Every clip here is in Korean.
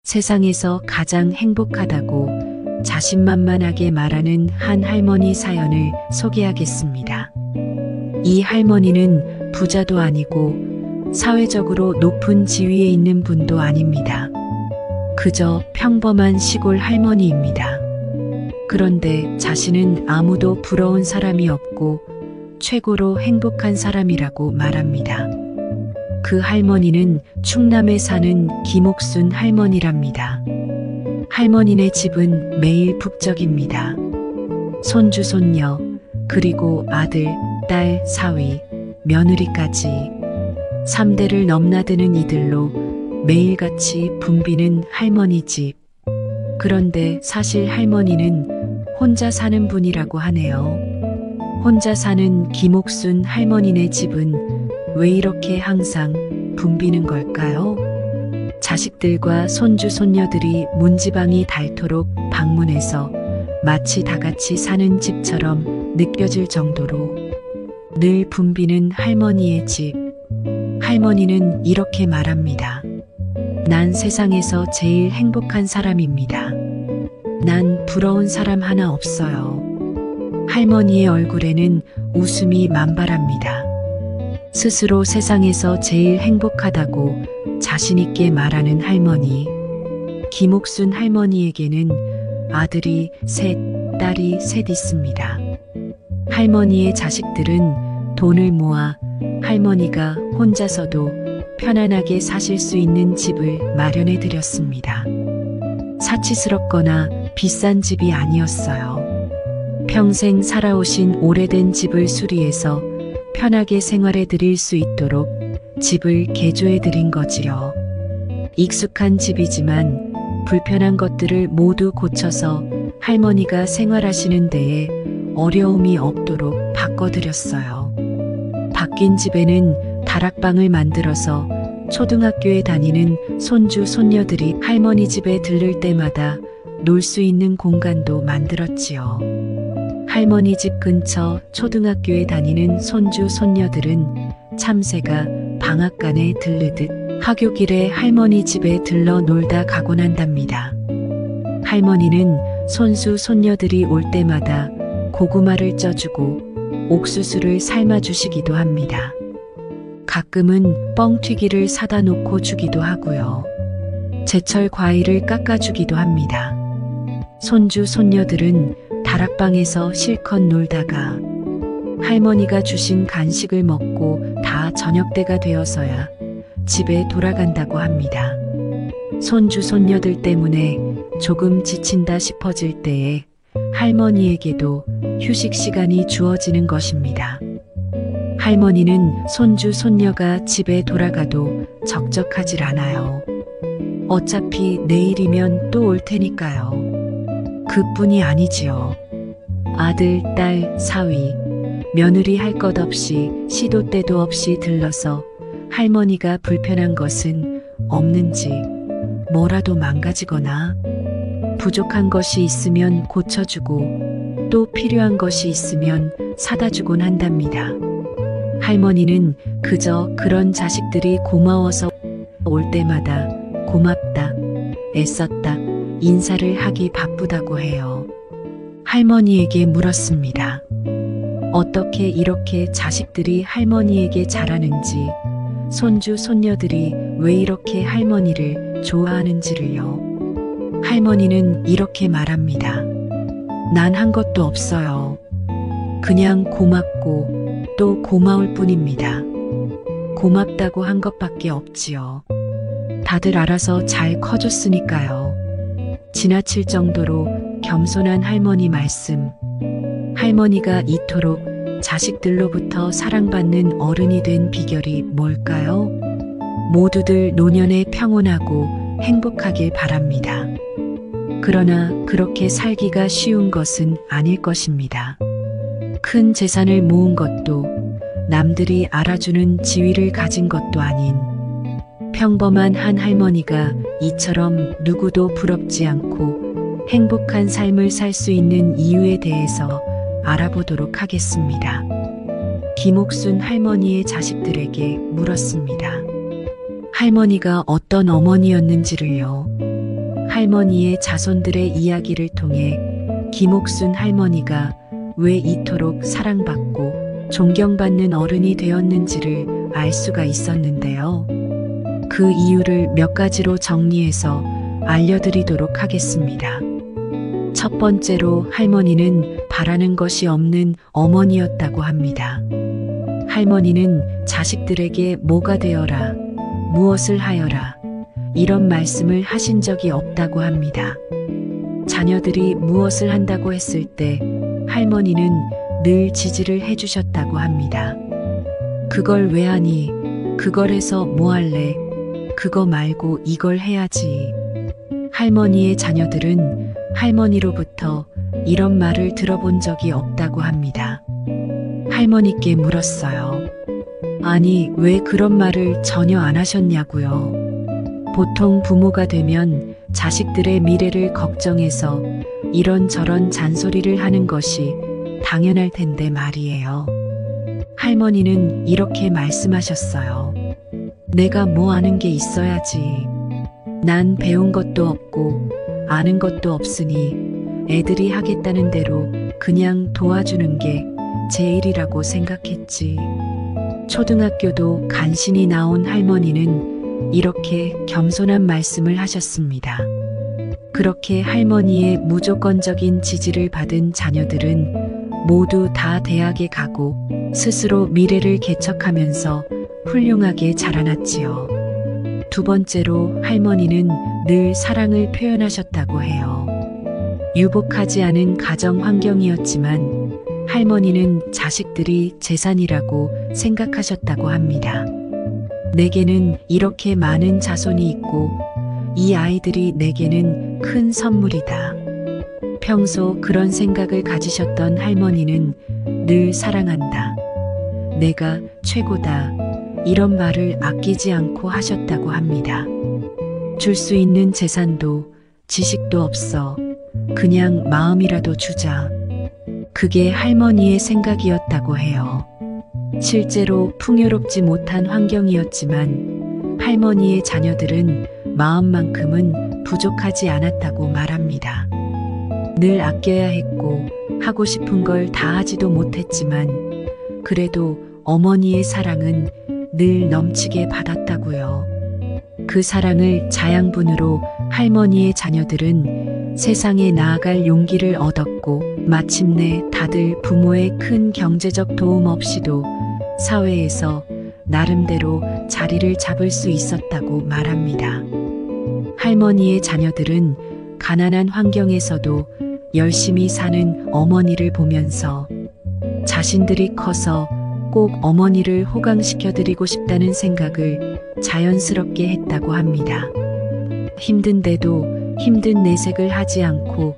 세상에서 가장 행복하다고 자신만만하게 말하는 한 할머니 사연을 소개하겠습니다. 이 할머니는 부자도 아니고 사회적으로 높은 지위에 있는 분도 아닙니다. 그저 평범한 시골 할머니입니다. 그런데 자신은 아무도 부러운 사람이 없고 최고로 행복한 사람이라고 말합니다. 그 할머니는 충남에 사는 김옥순 할머니랍니다. 할머니네 집은 매일 북적입니다. 손주, 손녀, 그리고 아들, 딸, 사위, 며느리까지 3대를 넘나드는 이들로 매일같이 붐비는 할머니 집. 그런데 사실 할머니는 혼자 사는 분이라고 하네요. 혼자 사는 김옥순 할머니네 집은 왜 이렇게 항상 붐비는 걸까요? 자식들과 손주, 손녀들이 문지방이 닳도록 방문해서 마치 다 같이 사는 집처럼 느껴질 정도로 늘 붐비는 할머니의 집. 할머니는 이렇게 말합니다. 난 세상에서 제일 행복한 사람입니다. 난 부러운 사람 하나 없어요. 할머니의 얼굴에는 웃음이 만발합니다. 스스로 세상에서 제일 행복하다고 자신있게 말하는 할머니. 김옥순 할머니에게는 아들이 셋, 딸이 셋 있습니다. 할머니의 자식들은 돈을 모아 할머니가 혼자서도 편안하게 사실 수 있는 집을 마련해 드렸습니다. 사치스럽거나 비싼 집이 아니었어요. 평생 살아오신 오래된 집을 수리해서 편하게 생활해 드릴 수 있도록 집을 개조해 드린 거지요. 익숙한 집이지만 불편한 것들을 모두 고쳐서 할머니가 생활하시는 데에 어려움이 없도록 바꿔드렸어요. 바뀐 집에는 다락방을 만들어서 초등학교에 다니는 손주, 손녀들이 할머니 집에 들를 때마다 놀 수 있는 공간도 만들었지요. 할머니 집 근처 초등학교에 다니는 손주, 손녀들은 참새가 방앗간에 들르듯 하교길에 할머니 집에 들러 놀다 가곤 한답니다. 할머니는 손수, 손녀들이 올 때마다 고구마를 쪄주고 옥수수를 삶아주시기도 합니다. 가끔은 뻥튀기를 사다 놓고 주기도 하고요. 제철 과일을 깎아주기도 합니다. 손주, 손녀들은 다락방에서 실컷 놀다가 할머니가 주신 간식을 먹고 다 저녁때가 되어서야 집에 돌아간다고 합니다. 손주, 손녀들 때문에 조금 지친다 싶어질 때에 할머니에게도 휴식 시간이 주어지는 것입니다. 할머니는 손주, 손녀가 집에 돌아가도 적적하질 않아요. 어차피 내일이면 또 올 테니까요. 그뿐이 아니지요. 아들, 딸, 사위, 며느리 할 것 없이 시도 때도 없이 들러서 할머니가 불편한 것은 없는지, 뭐라도 망가지거나 부족한 것이 있으면 고쳐주고 또 필요한 것이 있으면 사다 주곤 한답니다. 할머니는 그저 그런 자식들이 고마워서 올 때마다 고맙다, 애썼다, 인사를 하기 바쁘다고 해요. 할머니에게 물었습니다. 어떻게 이렇게 자식들이 할머니에게 잘하는지, 손주, 손녀들이 왜 이렇게 할머니를 좋아하는지를요. 할머니는 이렇게 말합니다. 난 한 것도 없어요. 그냥 고맙고 또 고마울 뿐입니다. 고맙다고 한 것밖에 없지요. 다들 알아서 잘 커줬으니까요. 지나칠 정도로 겸손한 할머니 말씀. 할머니가 이토록 자식들로부터 사랑받는 어른이 된 비결이 뭘까요? 모두들 노년에 평온하고 행복하길 바랍니다. 그러나 그렇게 살기가 쉬운 것은 아닐 것입니다. 큰 재산을 모은 것도 남들이 알아주는 지위를 가진 것도 아닌 평범한 한 할머니가 이처럼 누구도 부럽지 않고 행복한 삶을 살 수 있는 이유에 대해서 알아보도록 하겠습니다. 김옥순 할머니의 자식들에게 물었습니다. 할머니가 어떤 어머니였는지를요. 할머니의 자손들의 이야기를 통해 김옥순 할머니가 왜 이토록 사랑받고 존경받는 어른이 되었는지를 알 수가 있었는데요. 그 이유를 몇 가지로 정리해서 알려드리도록 하겠습니다. 첫 번째로 할머니는 바라는 것이 없는 어머니였다고 합니다. 할머니는 자식들에게 뭐가 되어라, 무엇을 하여라, 이런 말씀을 하신 적이 없다고 합니다. 자녀들이 무엇을 한다고 했을 때 할머니는 늘 지지를 해주셨다고 합니다. 그걸 왜 하니? 그걸 해서 뭐 할래? 그거 말고 이걸 해야지. 할머니의 자녀들은 할머니로부터 이런 말을 들어본 적이 없다고 합니다. 할머니께 물었어요. 아니, 왜 그런 말을 전혀 안 하셨냐고요. 보통 부모가 되면 자식들의 미래를 걱정해서 이런저런 잔소리를 하는 것이 당연할 텐데 말이에요. 할머니는 이렇게 말씀하셨어요. 내가 뭐 아는 게 있어야지. 난 배운 것도 없고 아는 것도 없으니 애들이 하겠다는 대로 그냥 도와주는 게 제일이라고 생각했지. 초등학교도 간신히 나온 할머니는 이렇게 겸손한 말씀을 하셨습니다. 그렇게 할머니의 무조건적인 지지를 받은 자녀들은 모두 다 대학에 가고 스스로 미래를 개척하면서 훌륭하게 자라났지요. 두 번째로 할머니는 늘 사랑을 표현하셨다고 해요. 유복하지 않은 가정 환경이었지만 할머니는 자식들이 재산이라고 생각하셨다고 합니다. 내게는 이렇게 많은 자손이 있고 이 아이들이 내게는 큰 선물이다. 평소 그런 생각을 가지셨던 할머니는 늘 사랑한다. 내가 최고다. 이런 말을 아끼지 않고 하셨다고 합니다. 줄 수 있는 재산도 지식도 없어. 그냥 마음이라도 주자. 그게 할머니의 생각이었다고 해요. 실제로 풍요롭지 못한 환경이었지만 할머니의 자녀들은 마음만큼은 부족하지 않았다고 말합니다. 늘 아껴야 했고 하고 싶은 걸 다 하지도 못했지만 그래도 어머니의 사랑은 늘 넘치게 받았다고요. 그 사랑을 자양분으로 할머니의 자녀들은 세상에 나아갈 용기를 얻었고 마침내 다들 부모의 큰 경제적 도움 없이도 사회에서 나름대로 자리를 잡을 수 있었다고 말합니다. 할머니의 자녀들은 가난한 환경에서도 열심히 사는 어머니를 보면서 자신들이 커서 꼭 어머니를 호강시켜드리고 싶다는 생각을 자연스럽게 했다고 합니다. 힘든데도 힘든 내색을 하지 않고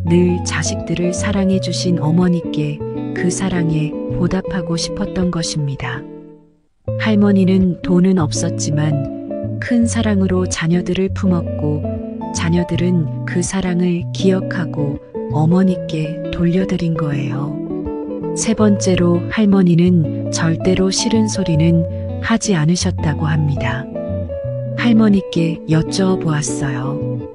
늘 자식들을 사랑해 주신 어머니께 그 사랑에 보답하고 싶었던 것입니다. 할머니는 돈은 없었지만 큰 사랑으로 자녀들을 품었고 자녀들은 그 사랑을 기억하고 어머니께 돌려드린 거예요. 세 번째로 할머니는 절대로 싫은 소리는 하지 않으셨다고 합니다. 할머니께 여쭤보았어요.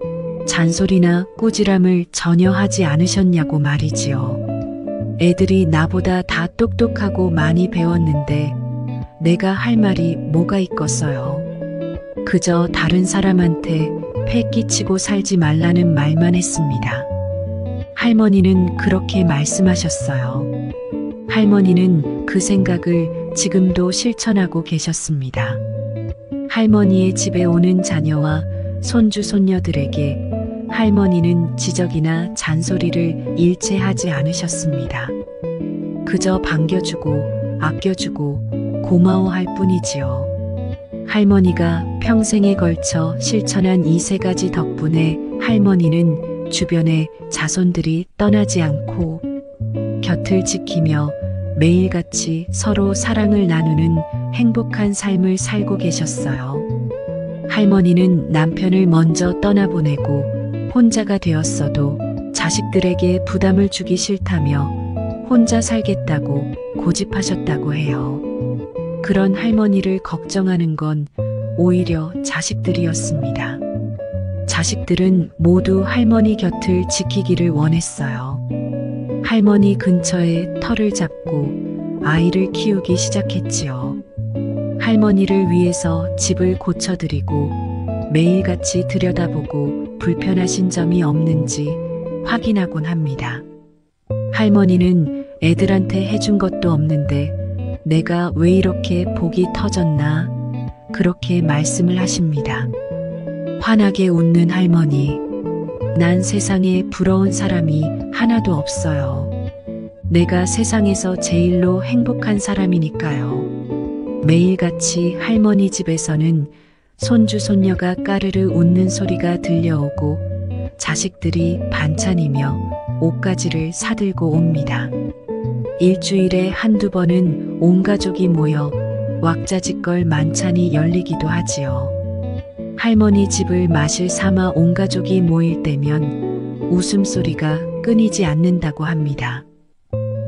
잔소리나 꾸지람을 전혀 하지 않으셨냐고 말이지요. 애들이 나보다 다 똑똑하고 많이 배웠는데 내가 할 말이 뭐가 있겠어요. 그저 다른 사람한테 패 끼치고 살지 말라는 말만 했습니다. 할머니는 그렇게 말씀하셨어요. 할머니는 그 생각을 지금도 실천하고 계셨습니다. 할머니의 집에 오는 자녀와 손주 손녀들에게 할머니는 지적이나 잔소리를 일체 하지 않으셨습니다. 그저 반겨주고 아껴주고 고마워할 뿐이지요. 할머니가 평생에 걸쳐 실천한 이 세 가지 덕분에 할머니는 주변의 자손들이 떠나지 않고 곁을 지키며 매일같이 서로 사랑을 나누는 행복한 삶을 살고 계셨어요. 할머니는 남편을 먼저 떠나보내고 혼자가 되었어도 자식들에게 부담을 주기 싫다며 혼자 살겠다고 고집하셨다고 해요. 그런 할머니를 걱정하는 건 오히려 자식들이었습니다. 자식들은 모두 할머니 곁을 지키기를 원했어요. 할머니 근처에 터를 잡고 아이를 키우기 시작했지요. 할머니를 위해서 집을 고쳐드리고 매일같이 들여다보고 불편하신 점이 없는지 확인하곤 합니다. 할머니는 애들한테 해준 것도 없는데 내가 왜 이렇게 복이 터졌나 그렇게 말씀을 하십니다. 환하게 웃는 할머니, 난 세상에 부러운 사람이 하나도 없어요. 내가 세상에서 제일로 행복한 사람이니까요. 매일같이 할머니 집에서는 손주 손녀가 까르르 웃는 소리가 들려오고 자식들이 반찬이며 옷가지를 사들고 옵니다. 일주일에 한두 번은 온 가족이 모여 왁자지껄 만찬이 열리기도 하지요. 할머니 집을 마실 삼아 온 가족이 모일 때면 웃음소리가 끊이지 않는다고 합니다.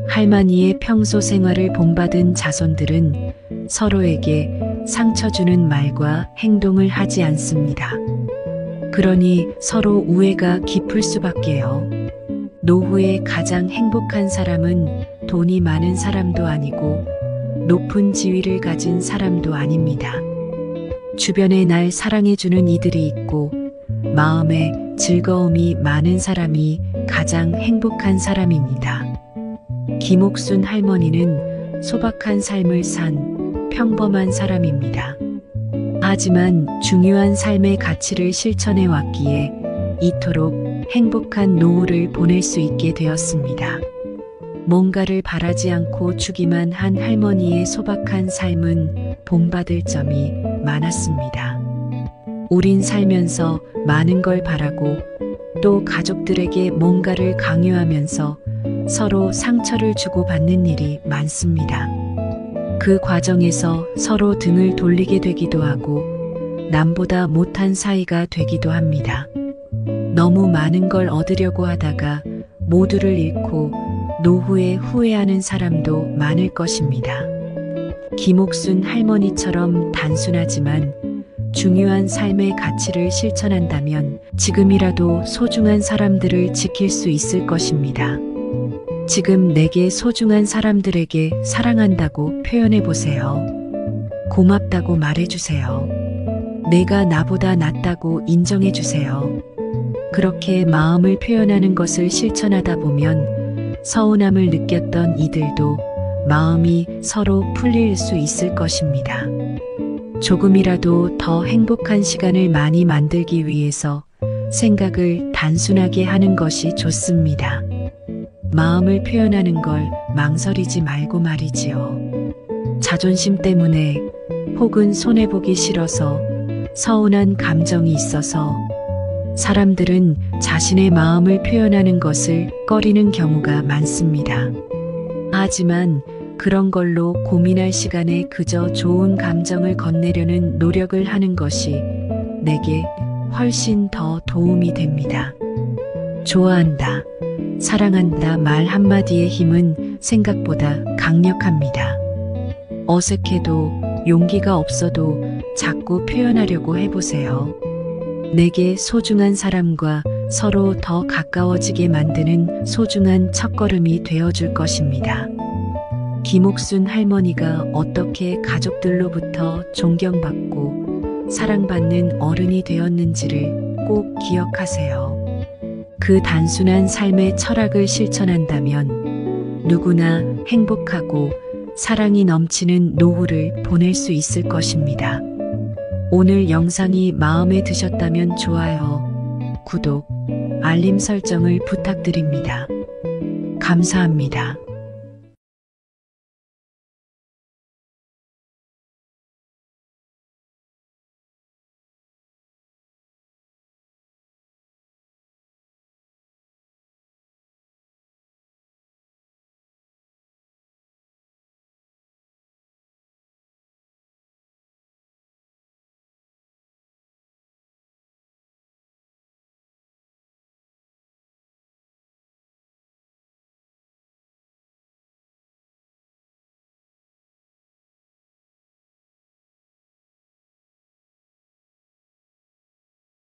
할머니의 평소 생활을 본받은 자손들은 서로에게 상처 주는 말과 행동을 하지 않습니다. 그러니 서로 우애가 깊을 수밖에요. 노후에 가장 행복한 사람은 돈이 많은 사람도 아니고 높은 지위를 가진 사람도 아닙니다. 주변에 날 사랑해주는 이들이 있고 마음에 즐거움이 많은 사람이 가장 행복한 사람입니다. 김옥순 할머니는 소박한 삶을 산 평범한 사람입니다. 하지만 중요한 삶의 가치를 실천해 왔기에 이토록 행복한 노후를 보낼 수 있게 되었습니다. 뭔가를 바라지 않고 주기만 한 할머니의 소박한 삶은 본받을 점이 많았습니다. 우린 살면서 많은 걸 바라고 또 가족들에게 뭔가를 강요하면서 서로 상처를 주고받는 일이 많습니다. 그 과정에서 서로 등을 돌리게 되기도 하고 남보다 못한 사이가 되기도 합니다. 너무 많은 걸 얻으려고 하다가 모두를 잃고 노후에 후회하는 사람도 많을 것입니다. 김옥순 할머니처럼 단순하지만 중요한 삶의 가치를 실천한다면 지금이라도 소중한 사람들을 지킬 수 있을 것입니다. 지금 내게 소중한 사람들에게 사랑한다고 표현해 보세요. 고맙다고 말해 주세요. 내가 나보다 낫다고 인정해 주세요. 그렇게 마음을 표현하는 것을 실천하다 보면 서운함을 느꼈던 이들도 마음이 서로 풀릴 수 있을 것입니다. 조금이라도 더 행복한 시간을 많이 만들기 위해서 생각을 단순하게 하는 것이 좋습니다. 마음을 표현하는 걸 망설이지 말고 말이지요. 자존심 때문에 혹은 손해보기 싫어서 서운한 감정이 있어서 사람들은 자신의 마음을 표현하는 것을 꺼리는 경우가 많습니다. 하지만 그런 걸로 고민할 시간에 그저 좋은 감정을 건네려는 노력을 하는 것이 내게 훨씬 더 도움이 됩니다. 좋아한다, 사랑한다 말 한마디의 힘은 생각보다 강력합니다. 어색해도 용기가 없어도 자꾸 표현하려고 해보세요. 내게 소중한 사람과 서로 더 가까워지게 만드는 소중한 첫걸음이 되어줄 것입니다. 김옥순 할머니가 어떻게 가족들로부터 존경받고 사랑받는 어른이 되었는지를 꼭 기억하세요. 그 단순한 삶의 철학을 실천한다면 누구나 행복하고 사랑이 넘치는 노후를 보낼 수 있을 것입니다. 오늘 영상이 마음에 드셨다면 좋아요, 구독, 알림 설정을 부탁드립니다. 감사합니다.